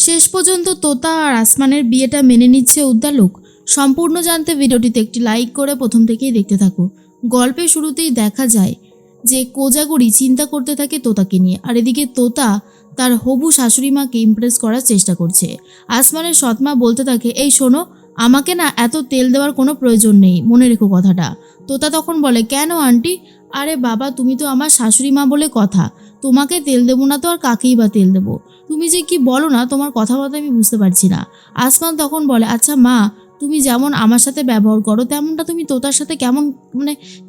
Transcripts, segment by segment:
শেষ পর্যন্ত তোতা আর আসমানের বিয়েটা মেনে নিচ্ছে উদ্দালক। সম্পূর্ণ জানতে ভিডিওটিতে একটি লাইক করে প্রথম থেকেই দেখতে থাকো। গল্পের শুরুতেই দেখা যায় যে কোজাগরি চিন্তা করতে থাকে তোতাকে নিয়ে, আর এদিকে তোতা তার হবু শাশুড়ি মাকে ইমপ্রেস করার চেষ্টা করছে। আসমানের সৎমা বলতে থাকে, এই শোনো, আমাকে না এত তেল দেওয়ার কোনো প্রয়োজন নেই, মনে রেখো কথাটা। তোতা তখন বলে, কেন আন্টি? আরে বাবা, তুমি তো আমার শাশুড়ি মা বলে কথা, তোমাকে তেল দেবো না তো আর কাকেই বা তেল দেবো? তুমি যে কি বলো না, তোমার কথাবার্তা আমি বুঝতে পারছি না। আসমান তখন বলে, আচ্ছা মা, তুমি যেমন আমার সাথে ব্যবহার করো তেমনটা তুমি তোতার সাথে কেমন,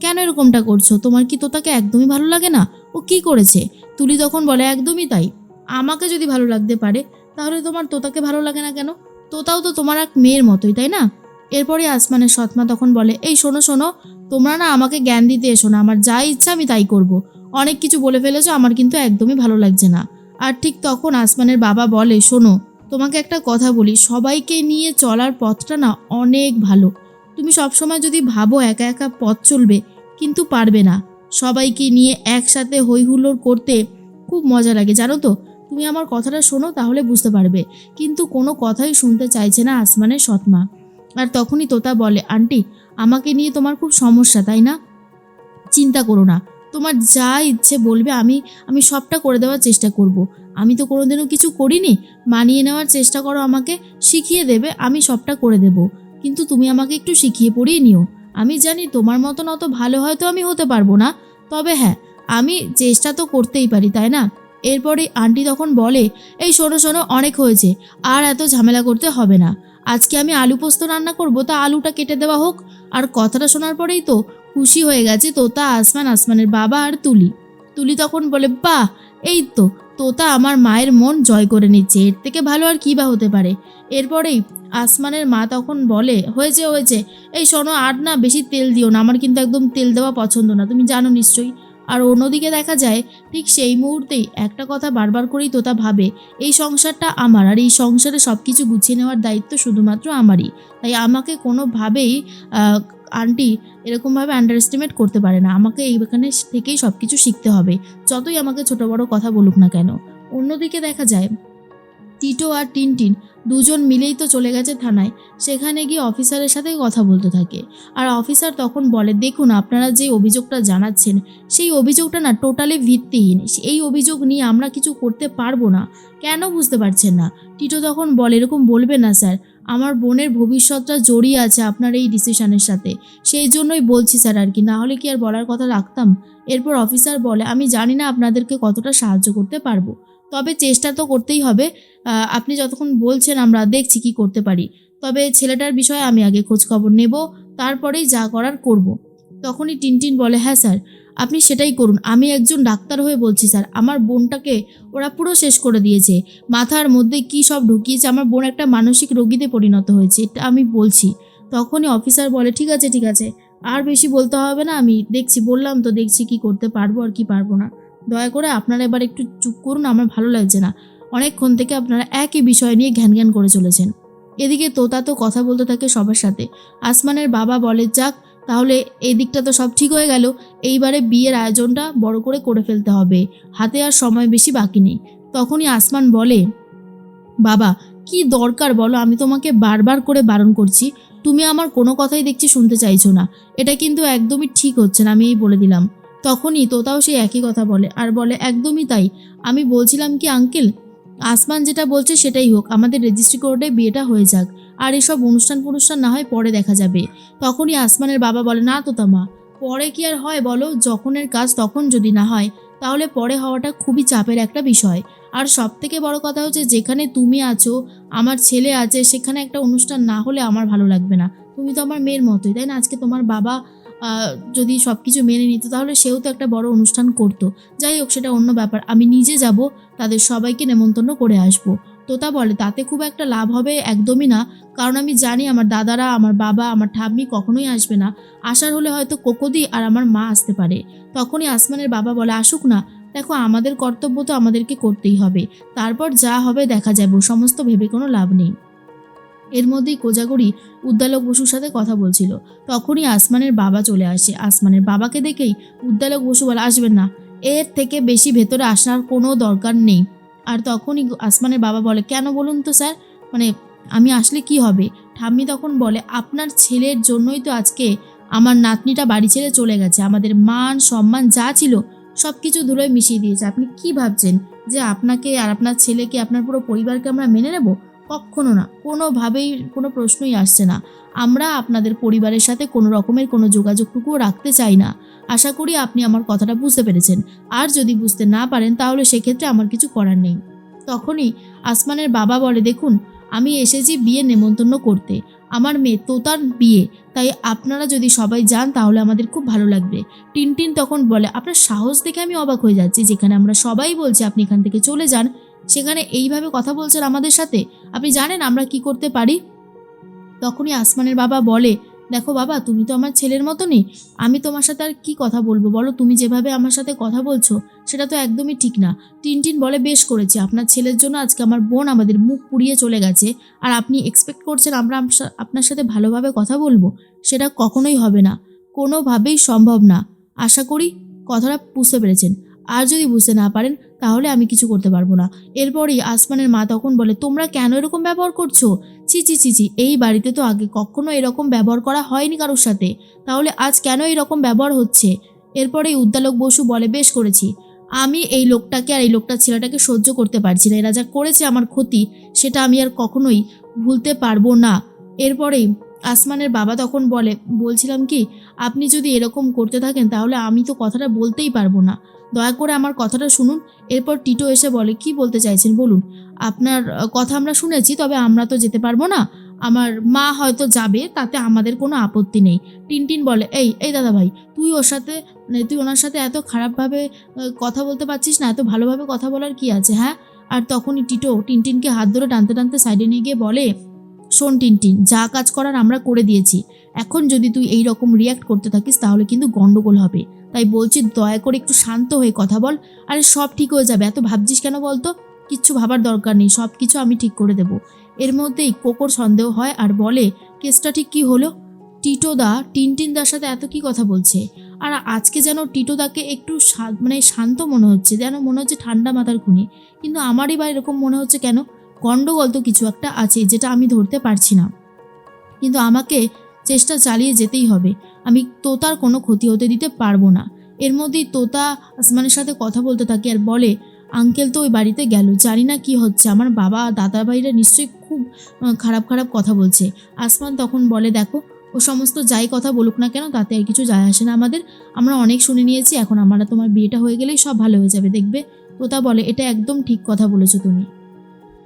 কেন এরকমটা করছো? তোমার কি তোতাকে একদমই ভালো লাগে না? ও কি করেছে? তুলি তখন বলে, একদমই তাই, আমাকে যদি ভালো লাগতে পারে তাহলে তোমার তোতাকে ভালো লাগে না কেন? তোতাও তো তোমার এক মেয়ের মতোই, তাই না? এরপরে আসমানের সৎমা তখন বলে, এই শোনো শোনো, তোমরা না আমাকে জ্ঞান দিতে এসো না, আমার যা ইচ্ছা আমি তাই করব। অনেক কিছু বলে ফেলেছো, আমার কিন্তু একদমই ভালো লাগছে না। আর ঠিক তখন আসমানের বাবা বলে, শোনো, তোমাকে একটা কথা বলি, সবাইকে নিয়ে চলার পথটা না অনেক ভালো। তুমি সবসময় যদি ভাবো একা একা পথ চলবে, কিন্তু পারবে না। সবাইকে নিয়ে একসাথে হই হুল্লোড় করতে খুব মজা লাগে, জানো তো? তুমি আমার কথাটা শোনো, তাহলে বুঝতে পারবে। কিন্তু কোনো কথাই শুনতে চাইছে না আসমানের সৎমা। আর তখনই তোতা বলে, আন্টি, আমাকে নিয়ে তোমার খুব সমস্যা, তাই না? চিন্তা করো না, তোমার যা ইচ্ছে বলবে আমি আমি সবটা করে দেওয়ার চেষ্টা করব। আমি তো কোনোদিনও কিছু করিনি, মানিয়ে নেওয়ার চেষ্টা করো, আমাকে শিখিয়ে দেবে, আমি সবটা করে দেব। কিন্তু তুমি আমাকে একটু শিখিয়ে পড়িয়ে নিও। আমি জানি তোমার মতন অত ভালো হয়তো আমি হতে পারবো না, তবে হ্যাঁ, আমি চেষ্টা তো করতেই পারি, তাই না? এরপরে আন্টি তখন বলে, এই শোনো শোনো, অনেক হয়েছে, আর এত ঝামেলা করতে হবে না। আজকে আমি আলু পোস্ত রান্না করব, তা আলুটা কেটে দেওয়া হোক। আর কথাটা শোনার পরেই তো খুশি হয়ে গেছে তোতা, আসমান, আসমানের বাবা আর তুলি। তুলি তখন বলে, বাহ, এই তো তোতা আমার মায়ের মন জয় করে নিচ্ছে, এর থেকে ভালো আর কী বা হতে পারে? এরপরেই আসমানের মা তখন বলে, হয়েছে হয়েছে, এই শোনো, আর না বেশি তেল দিও না, আমার কিন্তু একদম তেল দেওয়া পছন্দ না, তুমি জানো নিশ্চয়ই। আর অন্যদিকে দেখা যায় ঠিক সেই মুহূর্তেই একটা কথা বারবার করেই তোতা ভাবে, এই সংসারটা আমার, আর এই সংসারে সব কিছু গুছিয়ে নেওয়ার দায়িত্ব শুধুমাত্র আমারই। তাই আমাকে কোনোভাবেই আন্টি এরকমভাবে আন্ডার এস্টিমেট করতে পারে না, আমাকে এইখানে থেকেই সব কিছু শিখতে হবে, যতই আমাকে ছোট বড় কথা বলুক না কেন। অন্যদিকে দেখা যায় টিটো আর টিনটিন দুজন মিলেই তো চলে গেছে থানায়। সেখানে গিয়ে অফিসারের সাথে কথা বলতে থাকে। আর অফিসার তখন বলে, দেখুন, আপনারা যে অভিযোগটা জানাচ্ছেন সেই অভিযোগটা না টোটালি ভিত্তিহীন, এই অভিযোগ নিয়ে আমরা কিছু করতে পারবো না। কেন বুঝতে পারছেন না? টিটো তখন বলে, এরকম বলবেন না স্যার, আমার বোনের ভবিষ্যৎটা জড়িয়ে আছে আপনার এই ডিসিশনের সাথে, সেই জন্যই বলছি স্যার, আর কি, না হলে কি আর বলার কথা রাখতাম? এরপর অফিসার বলে, আমি জানি না আপনাদেরকে কতটা সাহায্য করতে পারবো, তবে চেষ্টা তো করতেই হবে। আপনি যতক্ষণ বলছেন আমরা দেখছি কি করতে পারি, তবে ছেলেটার বিষয়ে আমি আগে খোঁজখবর নেব, তারপরেই যা করার করব। তখনই টিনটিন বলে, হ্যাঁ স্যার, আপনি সেটাই করুন, আমি একজন ডাক্তার হয়ে বলছি স্যার, আমার বোনটাকে ওরা পুরো শেষ করে দিয়েছে, মাথার মধ্যে কি সব ঢুকিয়েছে, আমার বোন একটা মানসিক রোগীতে পরিণত হয়েছে, এটা আমি বলছি। তখনই অফিসার বলে, ঠিক আছে ঠিক আছে, আর বেশি বলতে হবে না, আমি দেখছি, বললাম তো দেখছি কি করতে পারবো আর কি পারবো না। দয়া করে আপনারা এবার একটু চুপ করুন, আমার ভালো লাগছে না, অনেকক্ষণ থেকে আপনারা একই বিষয় নিয়ে ঘ্যান ঘ্যান করে চলেছেন। এদিকে তোতা তো কথা বলতে থাকে সবার সাথে। আসমানের বাবা বলে, যাক, তাহলে এই দিকটা তো সব ঠিক হয়ে গেল, এইবারে বিয়ের আয়োজনটা বড় করে ফেলতে হবে, হাতে আর সময় বেশি বাকি নেই। তখনই আসমান বলে, বাবা, কি দরকার বলো, আমি তোমাকে বারবার করে বারণ করছি, তুমি আমার কোনো কথাই দেখছি শুনতে চাইছো না, এটা কিন্তু একদমই ঠিক হচ্ছে না, আমি এই বলে দিলাম। তখনই তোতাও সেই একই কথা বলে, আর বলে, একদমই তাই, আমি বলছিলাম কি আঙ্কেল, আসমান যেটা বলছে সেটাই হোক, আমাদের রেজিস্ট্রি কোর্টে বিয়েটা হয়ে যাক, আর এসব অনুষ্ঠান না হয় পরে দেখা যাবে। তখনই আসমানের বাবা বলে, না তোতা মা, পরে কি আর হয় বলো, যখনের কাজ তখন যদি না হয় তাহলে পরে হওয়াটা খুবই চাপের একটা বিষয়। আর সব থেকে বড় কথা হচ্ছে, যেখানে তুমি আছো, আমার ছেলে আছে, সেখানে একটা অনুষ্ঠান না হলে আমার ভালো লাগবে না। তুমি তো আমার মেয়ের মতোই, তাই না? আজকে তোমার বাবা যদি সব কিছু মেনে নিত তাহলে সেও তো একটা বড় অনুষ্ঠান করতো। যাই হোক, সেটা অন্য ব্যাপার, আমি নিজে যাব, তাদের সবাইকে নেমন্তন্ন করে আসবো। তোতা বলে, তাতে খুব একটা লাভ হবে একদমই না, কারণ আমি জানি আমার দাদারা, আমার বাবা, আমার ঠাম্মি কখনোই আসবে না, আসার হলে হয়তো কোকোদি আর আমার মা আসতে পারে। তখনই আসমানের বাবা বলে, আসুক না, দেখো, আমাদের কর্তব্য তো আমাদেরকে করতেই হবে, তারপর যা হবে দেখা যাবে, সমস্ত ভেবে কোনো লাভ নেই। এর মধ্যেই কোজাগরি উদ্দালক বসুর সাথে কথা বলছিল। তখনই আসমানের বাবা চলে আসে। আসমানের বাবাকে দেখেই উদ্দালক বসু বলে, আসবেন না, এর থেকে বেশি ভেতরে আসার কোনো দরকার নেই, আর তখনই আসমানের বাবা বলে, কেন বলুন তো স্যার, মানে আমি আসলে কি হবে? ঠাম্মি তখন বলে, আপনার ছেলের জন্যই তো আজকে আমার নাতনিটা বাড়ি ছেড়ে চলে গেছে। আমাদের মান সম্মান যা ছিল সব কিছু ধুলোয় মিশিয়ে দিয়েছে। আপনি কি ভাবছেন যে আপনাকে আর আপনার ছেলেকে, আপনার পুরো পরিবারকে আমরা মেনে নেব? কক্ষনো না, কোনোভাবেই কোনো প্রশ্নই আসছে না। আমরা আপনাদের পরিবারের সাথে কোনো রকমের কোনো যোগাযোগটুকুও রাখতে চাই না। আশা করি আপনি আমার কথাটা বুঝতে পেরেছেন। আর যদি বুঝতে না পারেন তাহলে সেক্ষেত্রে আমার কিছু করার নেই। তখনই আসমানের বাবা বলে, দেখুন আমি এসেছি বিয়ে নেমন্তন্ন করতে, আমার মেয়ে তোতার বিয়ে, তাই আপনারা যদি সবাই যান তাহলে আমাদের খুব ভালো লাগবে। টিনটিন তখন বলে, আপনার সাহস দেখে আমি অবাক হয়ে যাচ্ছি, যেখানে আমরা সবাই বলছি আপনি এখান থেকে চলে যান, সেখানে এইভাবে কথা বলছেন আমাদের সাথে। আপনি জানেন আমরা কি করতে পারি? তখনই আসমানের বাবা বলে, দেখো বাবা, তুমি তো আমার ছেলের মতনই, আমি তোমার সাথে আর কি কথা বলবো বলো? তুমি যেভাবে আমার সাথে কথা বলছো সেটা তো একদমই ঠিক না। টিনটিন বলে, বেশ করেছি, আপনার ছেলের জন্য আজকে আমার বোন আমাদের মুখ পুড়িয়ে চলে গেছে, আর আপনি এক্সপেক্ট করছেন আমরা আপনার সাথে ভালোভাবে কথা বলবো? সেটা কখনোই হবে না, কোনোভাবেই সম্ভব না। আশা করি কথাটা বুঝতে পেরেছেন। আর যদি বুঝতে না পারেন তাহলে আমি কিছু করতে পারবো না। এরপরই আসমানের মা তখন বলে, তোমরা কেন এরকম ব্যবহার করছো? ছি ছি ছি ছি, এই বাড়িতে তো আগে কখনো এরকম ব্যবহার করা হয়নি কারোর সাথে, তাহলে আজ কেন এরকম ব্যবহার হচ্ছে? এরপরেই উদ্দালক বসু বলে, বেশ করেছি, আমি এই লোকটাকে আর এই লোকটার ছেলেটাকে সহ্য করতে পারছি না। এরা যা করেছে আমার ক্ষতি, সেটা আমি আর কখনোই ভুলতে পারবো না। এরপরেই আসমানের বাবা তখন বলে, বলছিলাম কি, আপনি যদি এরকম করতে থাকেন তাহলে আমি তো কথাটা বলতেই পারবো না, দয়া করে আমার কথাটা শুনুন। এরপর টিটো এসে বলে, কি বলতে চাইছেন বলুন। আপনার কথা আমরা শুনেছি, তবে আমরা তো যেতে পারবো না, আমার মা হয়তো যাবে, তাতে আমাদের কোনো আপত্তি নেই। টিনটিন বলে, এই এই দাদা ভাই, তুই ওর সাথে, মানে তুই ওনার সাথে এত খারাপভাবে কথা বলতে পারছিস না? এত ভালোভাবে কথা বলার কি আছে, হ্যাঁ? আর তখনই টিটো টিনটিনকে হাত ধরে টানতে টানতে সাইডে নিয়ে গিয়ে বলে, শোন টিনটিন, যা কাজ করার আমরা করে দিয়েছি, এখন যদি তুই এই রকম রিয়্যাক্ট করতে থাকিস তাহলে কিন্তু গন্ডগোল হবে। তাই বলছি, দয়া করে একটু শান্ত হয়ে কথা বল। আরে সব ঠিক হয়ে যাবে, এত ভাবছিস কেন বলতো? কিচ্ছু ভাবার দরকার নেই, সব কিছু আমি ঠিক করে দেব। এর মধ্যেই কোকোর সন্দেহ হয় আর বলে, কেসটা ঠিক কি হলো? টিটোদা টিনটিনদার সাথে এত কি কথা বলছে? আর আজকে যেন টিটোদাকে একটু মানে শান্ত মনে হচ্ছে, যেন মনে হচ্ছে ঠান্ডা মাথার খুনি, কিন্তু আমারই বা এরকম মনে হচ্ছে কেন? গন্ডগোল তো কিছু একটা আছে যেটা আমি ধরতে পারছি না, কিন্তু আমাকে চেষ্টা চালিয়ে যেতেই হবে। আমি তোতার কোনো ক্ষতি হতে দিতে পারবো না। এর মধ্যেই তোতা আসমানের সাথে কথা বলতে থাকে আর বলে, আঙ্কেল তো ওই বাড়িতে গেল, জানি না কি হচ্ছে, আমার বাবা দাদা ভাইরা নিশ্চয়ই খুব খারাপ খারাপ কথা বলছে। আসমান তখন বলে, দেখো, ও সমস্ত যাই কথা বলুক না কেন তাতে আর কিছু যায় আসে না আমাদের, আমরা অনেক শুনে নিয়েছি, এখন তোমার বিয়েটা হয়ে গেলেই সব ভালো হয়ে যাবে, দেখবে। তোতা বলে, এটা একদম ঠিক কথা বলেছো তুমি।